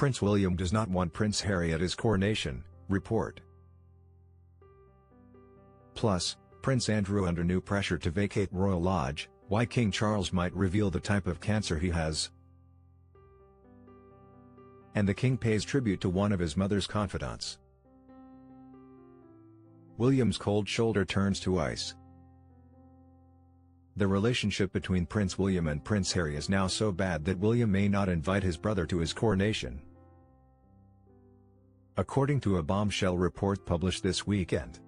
Prince William does not want Prince Harry at his coronation, report. Plus, Prince Andrew under new pressure to vacate Royal Lodge, why King Charles might reveal the type of cancer he has. And the king pays tribute to one of his mother's confidants. William's cold shoulder turns to ice. The relationship between Prince William and Prince Harry is now so bad that William may not invite his brother to his coronation. According to a bombshell report published this weekend.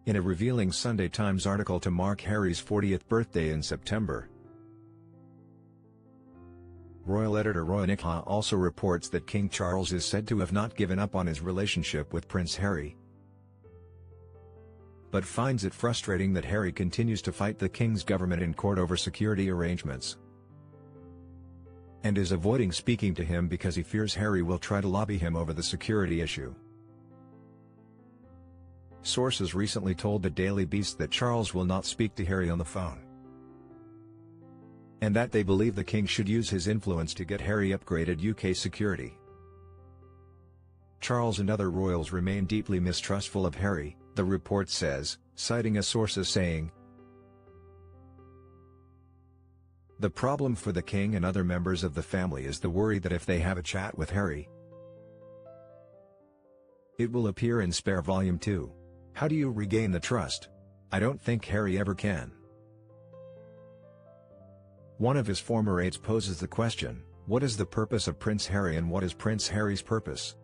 In a revealing Sunday Times article to mark Harry's 40th birthday in September, royal editor Roy Nickha also reports that King Charles is said to have not given up on his relationship with Prince Harry, but finds it frustrating that Harry continues to fight the king's government in court over security arrangements, and is avoiding speaking to him because he fears Harry will try to lobby him over the security issue. Sources recently told the Daily Beast that Charles will not speak to Harry on the phone, and that they believe the king should use his influence to get Harry upgraded UK security. Charles and other royals remain deeply mistrustful of Harry, the report says, citing a source as saying, "The problem for the king and other members of the family is the worry that if they have a chat with Harry, it will appear in Spare Volume 2. How do you regain the trust? I don't think Harry ever can." One of his former aides poses the question, what is the purpose of Prince Harry and what is Prince Harry's purpose?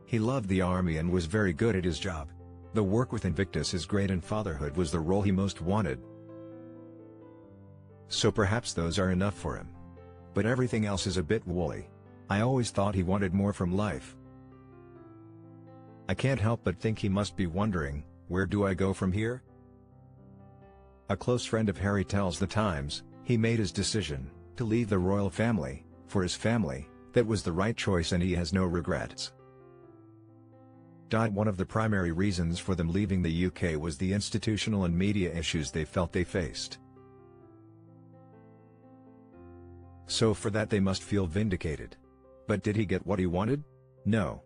He loved the army and was very good at his job. The work with Invictus is great and fatherhood was the role he most wanted. So perhaps those are enough for him. But everything else is a bit woolly. I always thought he wanted more from life. I can't help but think he must be wondering, where do I go from here? A close friend of Harry tells The Times, he made his decision, to leave the royal family, for his family, that was the right choice and he has no regrets. One of the primary reasons for them leaving the UK was the institutional and media issues they felt they faced. So for that they must feel vindicated. But did he get what he wanted? No.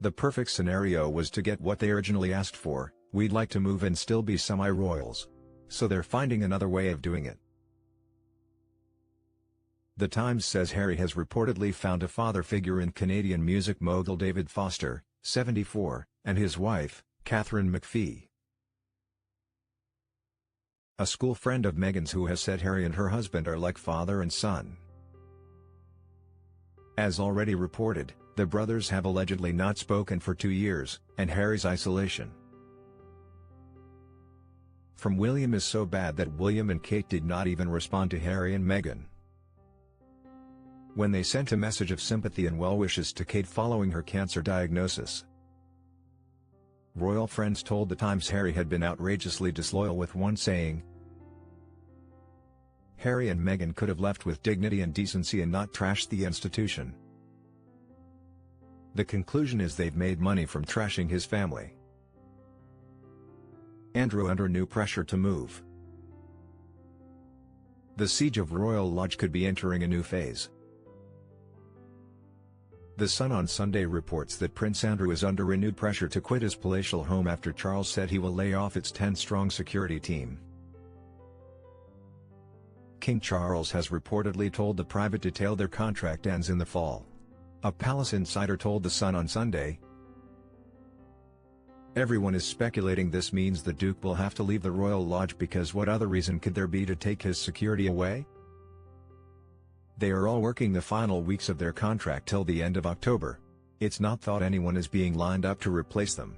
The perfect scenario was to get what they originally asked for, we'd like to move and still be semi-royals. So they're finding another way of doing it. The Times says Harry has reportedly found a father figure in Canadian music mogul David Foster, 74, and his wife, Catherine McPhee. A school friend of Meghan's who has said Harry and her husband are like father and son. As already reported, the brothers have allegedly not spoken for 2 years, and Harry's isolation from William is so bad that William and Kate did not even respond to Harry and Meghan when they sent a message of sympathy and well wishes to Kate following her cancer diagnosis. Royal friends told The Times Harry had been outrageously disloyal, with one saying, "Harry and Meghan could have left with dignity and decency and not trashed the institution." The conclusion is they've made money from trashing his family. Andrew under new pressure to move. The siege of Royal Lodge could be entering a new phase. The Sun on Sunday reports that Prince Andrew is under renewed pressure to quit his palatial home after Charles said he will lay off its 10-strong security team. King Charles has reportedly told the private detail their contract ends in the fall. A palace insider told The Sun on Sunday, "Everyone is speculating this means the Duke will have to leave the Royal Lodge because what other reason could there be to take his security away? They are all working the final weeks of their contract till the end of October. It's not thought anyone is being lined up to replace them.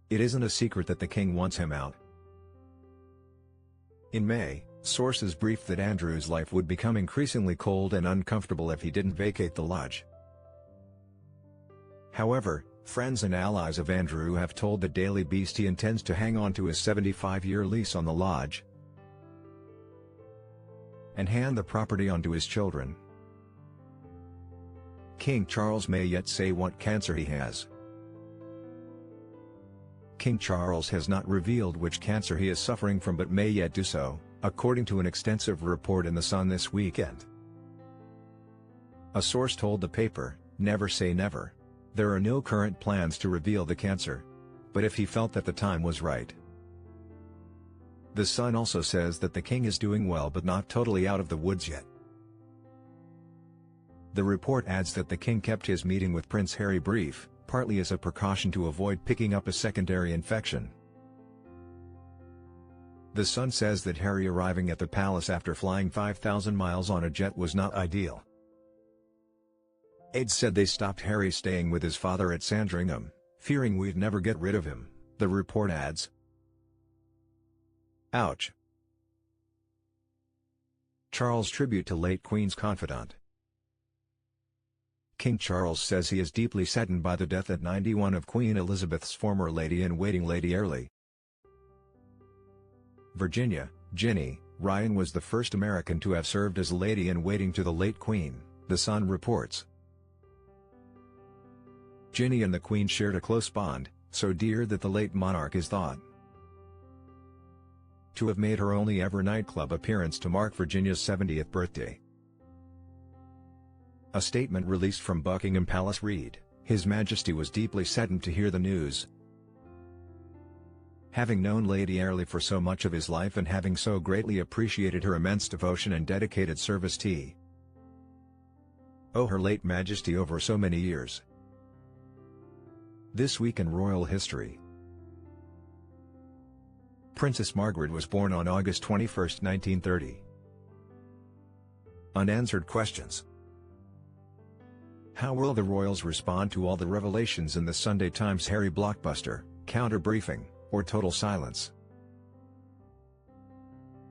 It isn't a secret that the king wants him out." In May, sources briefed that Andrew's life would become increasingly cold and uncomfortable if he didn't vacate the lodge. However, friends and allies of Andrew have told the Daily Beast he intends to hang on to his 75-year lease on the lodge and hand the property on to his children. King Charles may yet say what cancer he has. King Charles has not revealed which cancer he is suffering from but may yet do so, according to an extensive report in The Sun this weekend. A source told the paper, "Never say never. There are no current plans to reveal the cancer. But if he felt that the time was right." The Sun also says that the king is doing well but not totally out of the woods yet. The report adds that the king kept his meeting with Prince Harry brief, partly as a precaution to avoid picking up a secondary infection. The Sun says that Harry arriving at the palace after flying 5,000 miles on a jet was not ideal. Aides said they stopped Harry staying with his father at Sandringham, fearing we'd never get rid of him, the report adds. Ouch. Charles tribute to late Queen's confidant. King Charles says he is deeply saddened by the death at 91 of Queen Elizabeth's former lady-in-waiting Lady Airlie. Virginia, Ginny, Ryan was the first American to have served as lady-in-waiting to the late Queen, The Sun reports. Ginny and the Queen shared a close bond, so dear that the late monarch is thought to have made her only ever nightclub appearance to mark Virginia's 70th birthday. A statement released from Buckingham Palace read, "His Majesty was deeply saddened to hear the news. Having known Lady Airlie for so much of his life and having so greatly appreciated her immense devotion and dedicated service to Her late Majesty over so many years." This week in royal history. Princess Margaret was born on August 21, 1930. Unanswered questions. How will the royals respond to all the revelations in the Sunday Times Harry blockbuster, counter-briefing, or total silence?